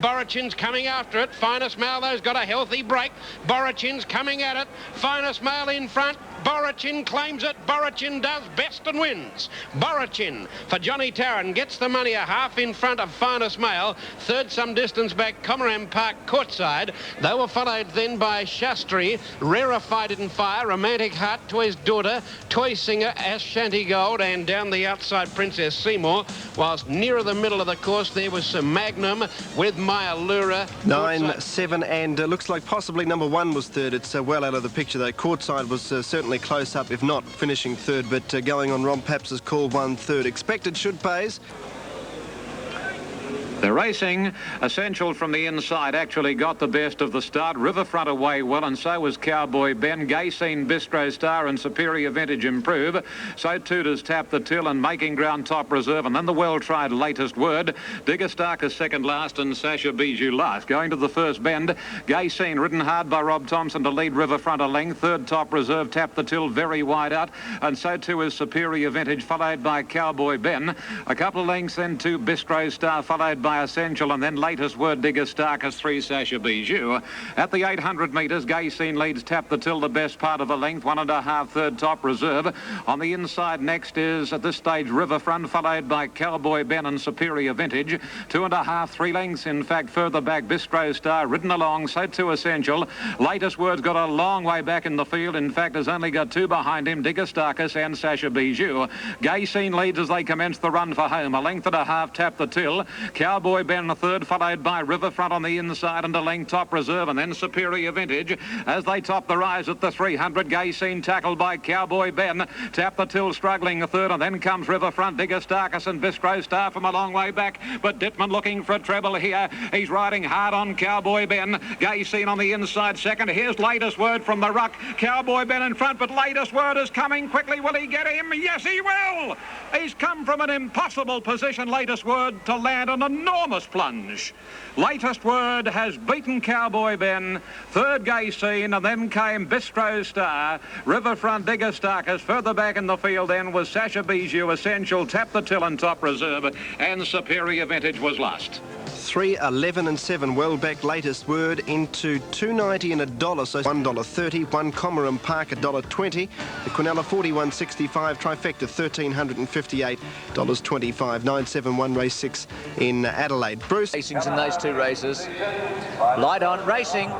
Borichin's coming after it. Finest Male, got a healthy break. Borichin's coming at it. Finest Male in front. Borichin claims it. Borichin does best and wins. Borichin for Johnny Tarrant gets the money a half in front of Finest Male. Third some distance back, Comaram Park courtside. They were followed then by Shastri, Rarefied in Fire, Romantic Heart, Toy's Daughter, Toy Singer, Ashanti Gold, and down the outside Princess Seymour. Whilst nearer the middle of the course there was some Magnum with Maya Lura. 9, 7, and looks like possibly number 1 was third. It's well out of the picture though. Courtside was certainly close up, if not finishing third, but going on Ron Paps's call 1/3. Expected should pays. The racing, Essential from the inside, actually got the best of the start. Riverfront away well, and so was Cowboy Ben. Gay Scene, Bistro Star and Superior Vintage improve. So too does Tap the Till and Making Ground Top Reserve. And then the well-tried Latest Word. Digger Stark is second last and Sasha Bijou last. Going to the first bend, Gay Scene ridden hard by Rob Thompson to lead Riverfront a length. Third Top Reserve, Tap the Till very wide out. And so too is Superior Vintage, followed by Cowboy Ben. A couple of lengths then to Bistro Star, followed by Essential, and then Latest Word, Digger Stark as 3 Sasha Bijou. At the 800 metres, Gay Scene leads Tap the Till the best part of a length, 1.5 third Top Reserve. On the inside next is at this stage Riverfront, followed by Cowboy Ben and Superior Vintage. 2.5, 3 lengths in fact further back, Bistro Star ridden along, so too Essential. Latest Word's got a long way back in the field, in fact has only got 2 behind him, Digger Starkus and Sasha Bijou. Gay Scene leads as they commence the run for home, a length and a half Tap the Till. Cowboy Ben a third, followed by Riverfront on the inside and a length Top Reserve, and then Superior Vintage as they top the rise at the 300. Gay Scene tackled by Cowboy Ben. Tap the Till struggling a third, and then comes Riverfront, Digger Starkus and Bistro Star from a long way back, but Dittman looking for a treble here. He's riding hard on Cowboy Ben. Gay Scene on the inside second. Here's Latest Word from the ruck. Cowboy Ben in front, but Latest Word is coming quickly. Will he get him? Yes, he will. He's come from an impossible position, Latest Word, to land an enormous plunge. Latest Word has beaten Cowboy Ben. Third, Gay Scene, and then came Bistro Star. Riverfront, Digger Starkus. Further back in the field then was Sasha Bijou, Essential, Tap the Till and Top Reserve, and Superior Vintage was last. 3, 11 and 7, well back. Latest Word into $2.90 and $1, so $1.30. 1 Comaram Park $1.20. The Quinella 41.65, trifecta $1,358.25. 971 race 6 in Adelaide. Bruce. Racing's in those 2 races. Light on racing.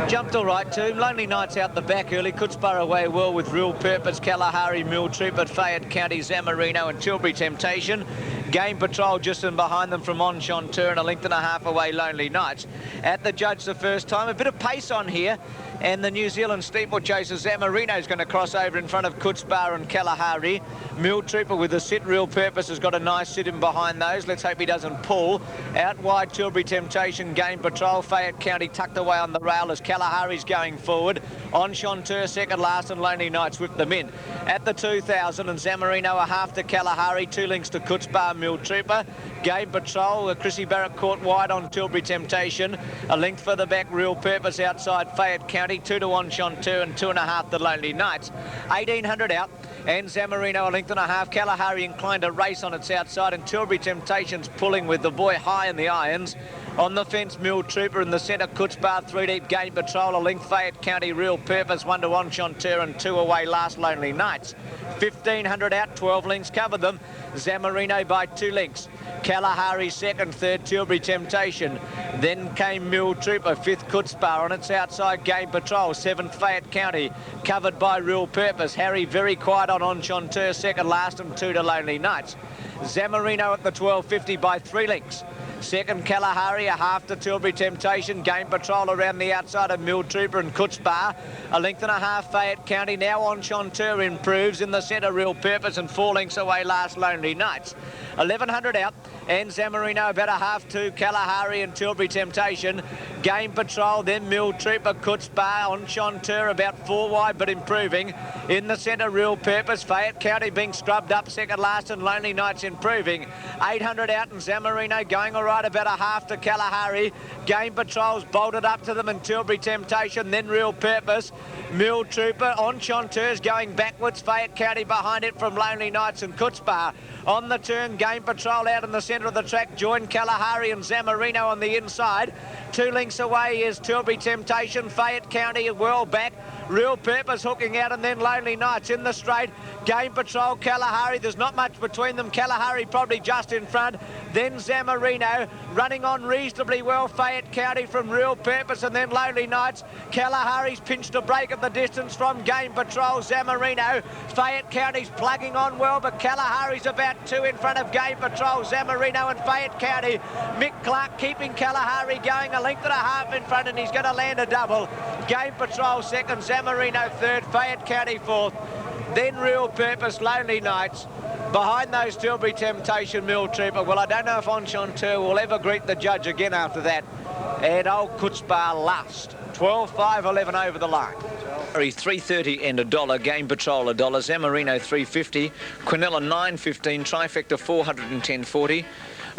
Jumped all right too. Lonely Nights out the back early. Kootsborough away well with Real Purpose, Kalahari, Mill Trooper, Fayette County, Zamarino and Tilbury Temptation. Game Patrol just in behind them from Enchanteur and a length and a half away Lonely Nights. At the judge the first time. A bit of pace on here. And the New Zealand steeplechaser Zamarino is going to cross over in front of Kootsborough and Kalahari. Mill Trooper with a sit. Real Purpose has got a nice sit in behind those. Let's hope he doesn't pull. Out wide Tilbury Temptation, Game Patrol, Fayette County tucked away on the rail as Kalahari's going forward. Enchanteur second last and Lonely Nights whipped them in. At the 2000 and Zamarino a half to Kalahari, 2 lengths to Kootsborough, Mill Trooper. Game Patrol, Chrissy Barrett caught wide on Tilbury Temptation. A length further back, Real Purpose outside Fayette County, 2 to Enchanteur and 2.5 the Lonely Nights. 1800 out and Zamarino a length and a half. Kalahari inclined to race on its outside and Tilbury Temptation's pulling with the boy high in the irons. On the fence, Mill Trooper in the centre, Kootsborough 3 deep, Game Patrol, a length Fayette County, Real Purpose, 1 to Enchanteur and 2 away last Lonely Nights. 1500 out, 12 lengths covered them. Zamarino by 2 lengths. Kalahari second, third Tilbury Temptation. Then came Mill Trooper, 5th Kootsborough on its outside, Game Patrol, 7th Fayette County, covered by Real Purpose. Harry very quiet on Enchanteur, second last and 2 to Lonely Nights. Zamarino at the 12.50 by 3 lengths. Second, Kalahari, a half to Tilbury Temptation. Game Patrol around the outside of Mill Trooper and Kootsborough. A length and a half, Fayette County. Now Enchanteur improves in the centre, Real Purpose, and 4 lengths away last Lonely Nights. 1100 out and Zamarino about a half to Kalahari and Tilbury Temptation. Game Patrol, then Mill Trooper, Kootsborough, Enchanteur about 4 wide but improving. In the centre, Real Purpose, Fayette County being scrubbed up second last and Lonely Nights improving. 800 out and Zamarino going all right about a half to Kalahari. Game Patrol's bolted up to them and Tilbury Temptation, then Real Purpose. Mill Trooper, Enchanteur's going backwards, Fayette County behind it from Lonely Nights and Kootsborough. On the turn, Game Patrol out in the centre of the track. Join Kalahari and Zamorino on the inside. 2 lengths away is Tilbury Temptation. Fayette County well back. Real Purpose hooking out, and then Lonely Nights in the straight. Game Patrol, Kalahari, there's not much between them. Kalahari probably just in front. Then Zamorino running on reasonably well. Fayette County from Real Purpose, and then Lonely Nights. Kalahari's pinched a break at the distance from Game Patrol. Zamorino, Fayette County's plugging on well, but Kalahari's about 2 in front of Game Patrol. Zamorino and Fayette County. Mick Clark keeping Kalahari going a length and a half in front, and he's going to land a double. Game Patrol second, Zamorino third, Fayette County fourth. Then Real Purpose, Lonely Nights. Behind those, Tilbury Temptation, Mill Trooper. Well, I don't know if Enchanteur will ever greet the judge again after that. And Old Kutzbar last. 12.511 over the line. 3.30 and $1. Game Patrol $1. Zamorino 3.50. Quinella 9.15. Trifecta 410.40.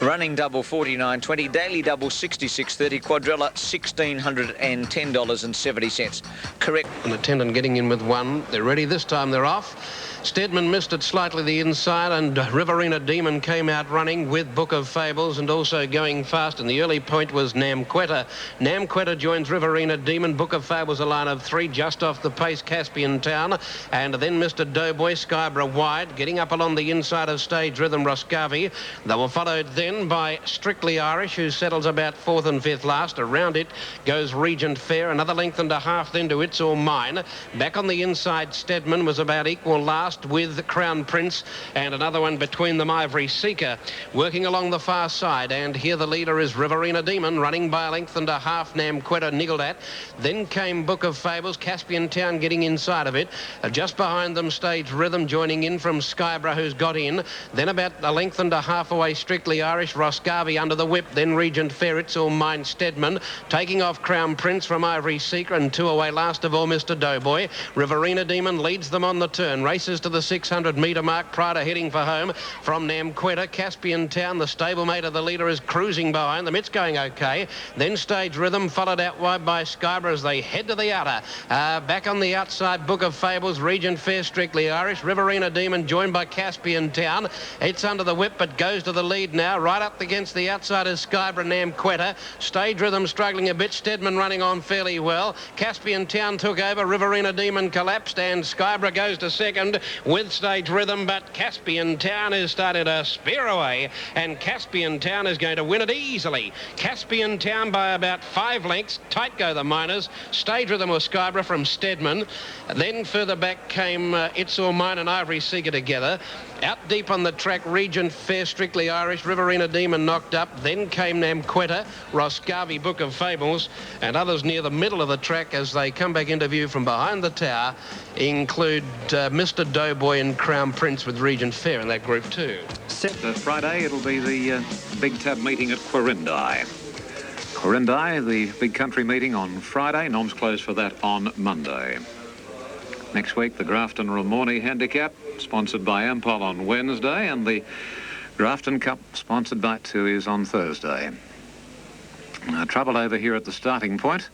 Running double 49.20, daily double 66.30, quadrilla $1,610.70. Correct. An attendant getting in with 1. They're ready. This time they're off. Stedman missed it slightly the inside, and Riverina Demon came out running with Book of Fables, and also going fast. And the early point was Namquetta. Namquetta joins Riverina Demon. Book of Fables a line of 3 just off the pace, Caspian Town, and then Mr. Doughboy, Skyborough wide, getting up along the inside of Stage Rhythm, Roscavi. They were followed then by Strictly Irish, who settles about 4th and 5th last. Around it goes Regent Fair, another length and a half then to It's All Mine. Back on the inside, Stedman was about equal last with Crown Prince, and another one between them, Ivory Seeker, working along the far side. And here the leader is Riverina Demon, running by a length and a half. Namquetta niggled at. Then came Book of Fables, Caspian Town getting inside of it. Just behind them, Stage Rhythm joining in from Skyborough, who's got in. Then about a length and a half away, Strictly Irish, Roscavi under the whip. Then Regent Fair, It's All Mine, Stedman, taking off Crown Prince from Ivory Seeker, and 2 away last of all, Mr. Doughboy. Riverina Demon leads them on the turn, races to the 600-metre mark. Prada heading for home from Namquetta. Caspian Town, the stablemate of the leader, is cruising behind them. It's going okay. Then Stage Rhythm, followed out wide by Skyborough as they head to the outer. Back on the outside, Book of Fables, Regent Fair, Strictly Irish. Riverina Demon joined by Caspian Town. It's under the whip, but goes to the lead now. Right up against the outside is Skyborough, Namquetta. Stage Rhythm struggling a bit. Stedman running on fairly well. Caspian Town took over. Riverina Demon collapsed, and Skyborough goes to second with Stage Rhythm, but Caspian Town has started to spear away, and Caspian Town is going to win it easily. Caspian Town by about 5 lengths. Tight go the miners. Stage Rhythm was Skyborough from Stedman. Then further back came It's All Mine and Ivory Seeker together. Out deep on the track, Regent Fair, Strictly Irish, Riverina Demon knocked up. Then came Namquetta, Roscavi, Book of Fables, and others near the middle of the track as they come back into view from behind the tower include Mr. Doughboy and Crown Prince with Regent Fair in that group too. Friday, it'll be the Big Tab meeting at Quirindi. Quirindi, the big country meeting on Friday. Noms closed for that on Monday. Next week, the Grafton Ramornie Handicap, sponsored by Ampol on Wednesday, and the Grafton Cup, sponsored by TUI, is on Thursday. Trouble over here at the starting point.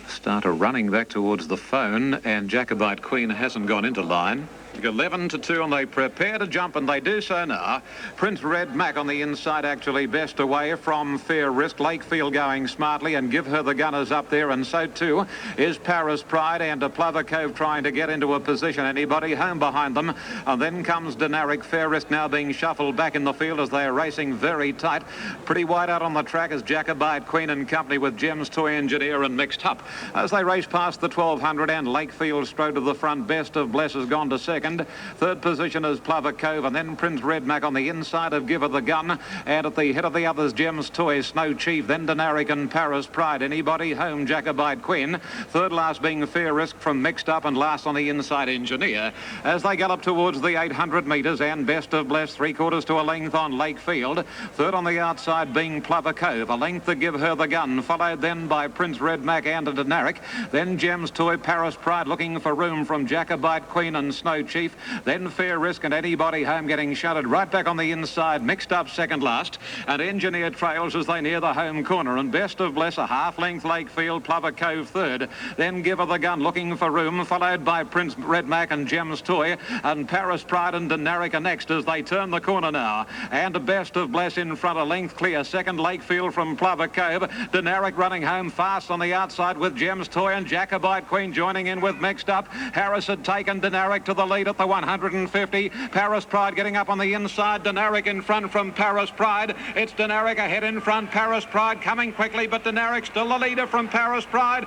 Starter running back towards the phone, and Jacobite Queen hasn't gone into line. 11-2, and they prepare to jump, and they do so now. Prince Red Mac on the inside, actually best away from Fair Risk. Lakefield going smartly, and Give Her the Gunners up there, and so too is Paris Pride, and Plover Cove trying to get into a position. Anybody home behind them, and then comes Denaric. Fair Risk now being shuffled back in the field as they are racing very tight. Pretty wide out on the track is Jacobite Queen and company with Jim's Toy Engineer and Mixed Up as they race past the 1200, and Lakefield strode to the front. Best of Bless has gone to second. Third position is Plover Cove, and then Prince Red Mac on the inside of Give Her the Gun, and at the head of the others, Jim's Toy, Snow Chief, then Denaric and Paris Pride. Anybody home, Jacobite Queen. Third last being Fair Risk from Mixed Up, and last on the inside, Engineer, as they gallop towards the 800 metres, and Best of Bless 3/4 to a length on Lakefield. Third on the outside being Plover Cove, a length to Give Her the Gun, followed then by Prince Red Mac and Denaric. Then Jim's Toy, Paris Pride looking for room from Jacobite Queen and Snow Chief. Chief, then Fair Risk and Anybody Home getting shuttered right back on the inside, mixed up second last, and Engineer trails as they near the home corner, and Best of Bless a half-length Lakefield, Plover Cove third, then Give Her the Gun looking for room, followed by Prince Redmac and Gems Toy, and Paris Pride and Denaric are next as they turn the corner now, and Best of Bless in front, a length clear, second Lakefield from Plover Cove, Denaric running home fast on the outside with Gems Toy and Jacobite Queen joining in with Mixed Up. Harris had taken Denaric to the lead at the 150. Paris Pride getting up on the inside. Denaric in front from Paris Pride. It's Denaric ahead in front. Paris Pride coming quickly, but Denaric still the leader from Paris Pride.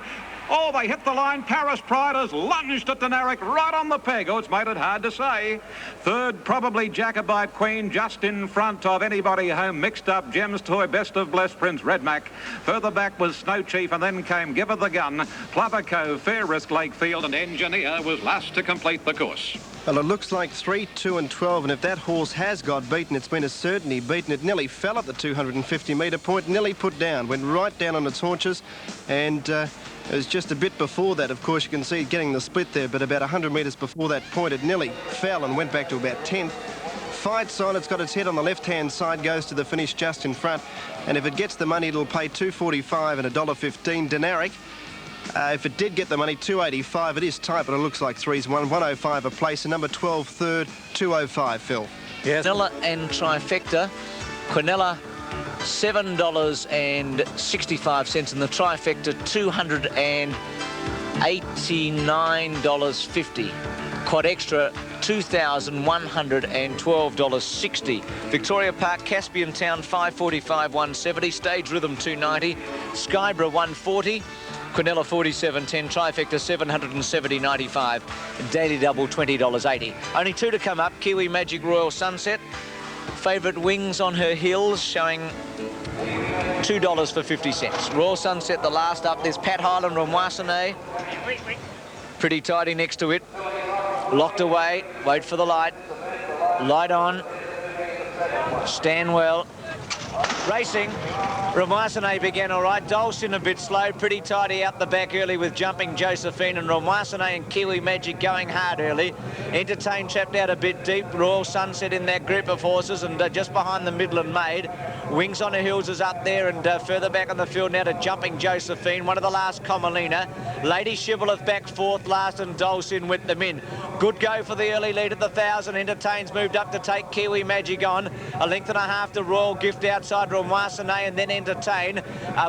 Oh, they hit the line. Paris Pride has lunged at Denaric right on the peg. Oh, it's made it hard to say. Third, probably Jacobite Queen, just in front of Anybody Home, Mixed Up, Gems Toy, Best of Bless, Prince Redmac. Further back was Snow Chief, and then came Give Her the Gun, Plover Cove, Fair Risk, Lakefield, and Engineer was last to complete the course. Well, it looks like 3, 2 and 12, and if that horse has got beaten, it's been a certainty beaten. It nearly fell at the 250-metre point, nearly put down, went right down on its haunches, and it was just a bit before that. Of course, you can see it getting the split there, but about 100 metres before that point, it nearly fell and went back to about 10th. Fight Sign, it's got its head on the left-hand side, goes to the finish just in front, and if it gets the money, it'll pay $2.45 and $1.15. Denaric, if it did get the money, $2.85. It is tight, but it looks like three's won. $1.05 a place, and number 12 third, $2.05. Phil. Yes. Quinella and Trifecta. Quinella $7.65, and the Trifecta $289.50. Quad Extra $2,112.60. Victoria Park, Caspian Town 545 170. Stage Rhythm 290. Skyborough 140. Quinella 47.10, Trifecta 770.95, Daily Double $20.80. Only two to come up. Kiwi Magic Royal Sunset. Favourite Wings on Her Heels showing $2 for 50 cents. Royal Sunset the last up. There's Pat Highland from Wasane. Pretty tidy next to it. Locked away. Wait for the light. Light on. Stanwell. Racing. Romaisane began all right. Dolcin a bit slow, pretty tidy out the back early with Jumping Josephine, and Romaisane and Kiwi Magic going hard early. Entertain trapped out a bit deep. Royal Sunset in that group of horses, and just behind the Midland Maid. Wings on Her Heels is up there, and further back on the field now to Jumping Josephine. One of the last, Comolina. Lady Shibboleth back fourth last, and Dolcin with them in. Good go for the early lead at the 1,000. Entertain's moved up to take Kiwi Magic on. A length and a half to Royal Gift outside Romaisane, and then Entertain.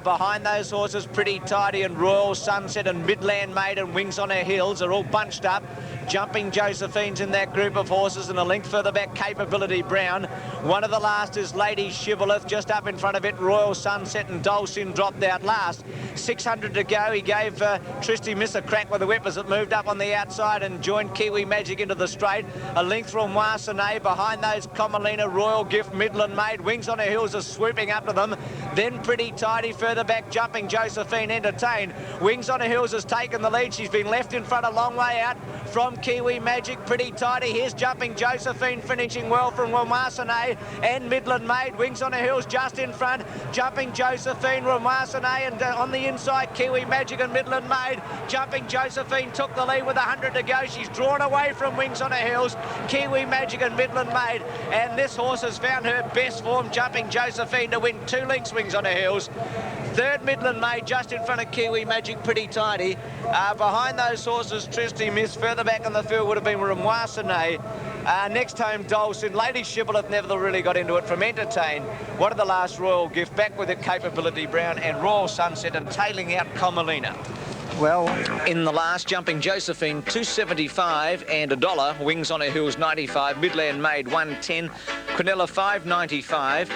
Behind those horses, Pretty Tidy and Royal Sunset and Midland Maid and Wings on Her Heels are all bunched up. Jumping Josephine's in that group of horses, and a length further back, Capability Brown. One of the last is Lady Shibboleth, just up in front of it, Royal Sunset, and Dolcin dropped out last. 600 to go. He gave Tristy Miss a crack with the whip as it moved up on the outside and joined Kiwi Magic into the straight. A length from Wasane. Behind those, Comolina, Royal Gift, Midland Maid. Wings on Her Heels are swooping up to them. Then Pretty Tidy further back, Jumping Josephine, Entertain. Wings on Her Heels has taken the lead. She's been left in front a long way out from Kiwi Magic. Pretty Tidy. Here's Jumping Josephine finishing well from Romaisane and Midland Maid. Wings on Her Heels just in front. Jumping Josephine, Romaisane, and on the inside, Kiwi Magic and Midland Maid. Jumping Josephine took the lead with 100 to go. She's drawn away from Wings on Her Heels, Kiwi Magic and Midland Maid. And this horse has found her best form, Jumping Josephine, to win 2 lengths, Wings on Her Heels. Third, Midland Maid, just in front of Kiwi Magic, Pretty Tidy. Behind those horses, Tristy Miss. Further back on the field would have been Romaisane. Next home, Dolcin. Lady Shibboleth never really got into it from Entertain. One of the last, Royal Gift. Back with it, Capability Brown and Royal Sunset, and tailing out Comolina. Well, in the last, Jumping Josephine, $2.75 and $1. Wings on Her Heels, $95. Midland Maid, $1.10. Quinella, $5.95.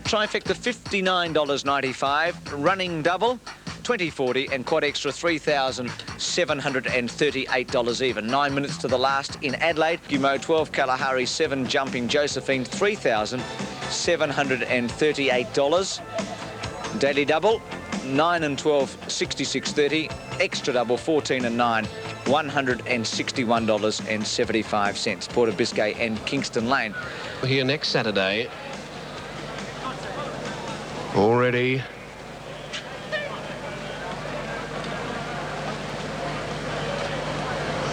Trifecta, $59.95. Running Double, $20.40, and Quad Extra $3,738 even. 9 minutes to the last in Adelaide. Gumo 12, Kalahari 7, Jumping Josephine $3,738. Daily Double 9 and 12, $66.30. Extra Double 14 and 9, $161.75. Port of Biscay and Kingston Lane. Here next Saturday. Already.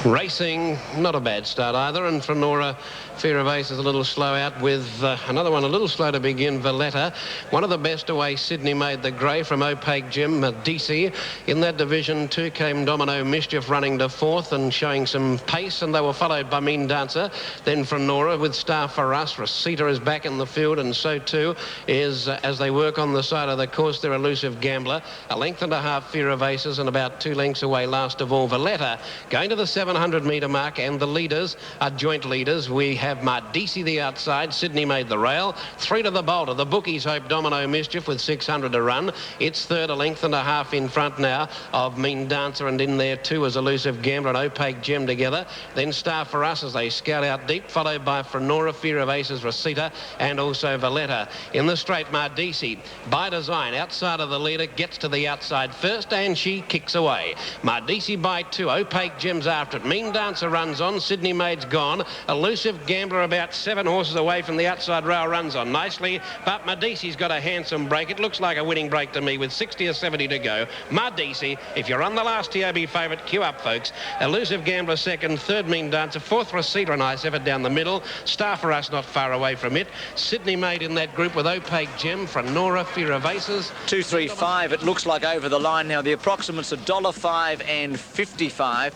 Racing, not a bad start either, and Frenora, Fear of Ace is a little slow out with another one a little slow to begin, Valletta. One of the best away, Sydney Made the Grey from Opaque Jim, Medici. In that division, 2 came Domino Mischief running to 4th and showing some pace, and they were followed by Mean Dancer. Then Frenora with Star for Us. Recita is back in the field, and so too is, as they work on the side of the course, their Elusive Gambler. A length and a half, Fear of Aces, and about 2 lengths away, last of all, Valletta. Going to the 700-metre mark, and the leaders are joint leaders. We have Medici the outside, Sydney Made the Rail. 3 to the bolter. The bookies hope Domino Mischief with 600 to run. It's third, a length and a half in front now of Mean Dancer, and in there too is Elusive Gambler and Opaque Gem together. Then Star for Us as they scout out deep, followed by Frenora, Fear of Aces, Recita, and also Valletta. In the straight, Medici by design outside of the leader, gets to the outside first, and she kicks away. Medici by 2, Opaque Gem's after it. Mean Dancer runs on, Sydney Made's gone. Elusive Gambler about 7 horses away from the outside rail, runs on nicely, but Medici's got a handsome break. It looks like a winning break to me with 60 or 70 to go. Medici, if you're on the last TAB favourite, queue up, folks. Elusive Gambler second, third Mean Dancer, fourth Receiver and Ice Effort down the middle. Star for Us not far away from it. Sydney Made in that group with Opaque Gem, Frenora, Fear of Aces. 235, it looks like over the line now. The approximates are $1.05 and 55.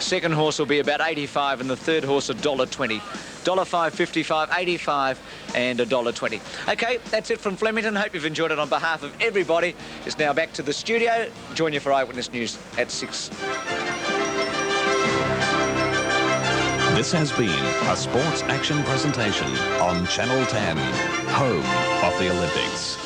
Second horse will be about 85, and the third horse $1.20. $1.05, 55, 85 and $1.20. Okay, that's it from Flemington. Hope you've enjoyed it. On behalf of everybody, it's now back to the studio. Join you for Eyewitness News at 6. This has been a Sports Action presentation on Channel 10, home of the Olympics.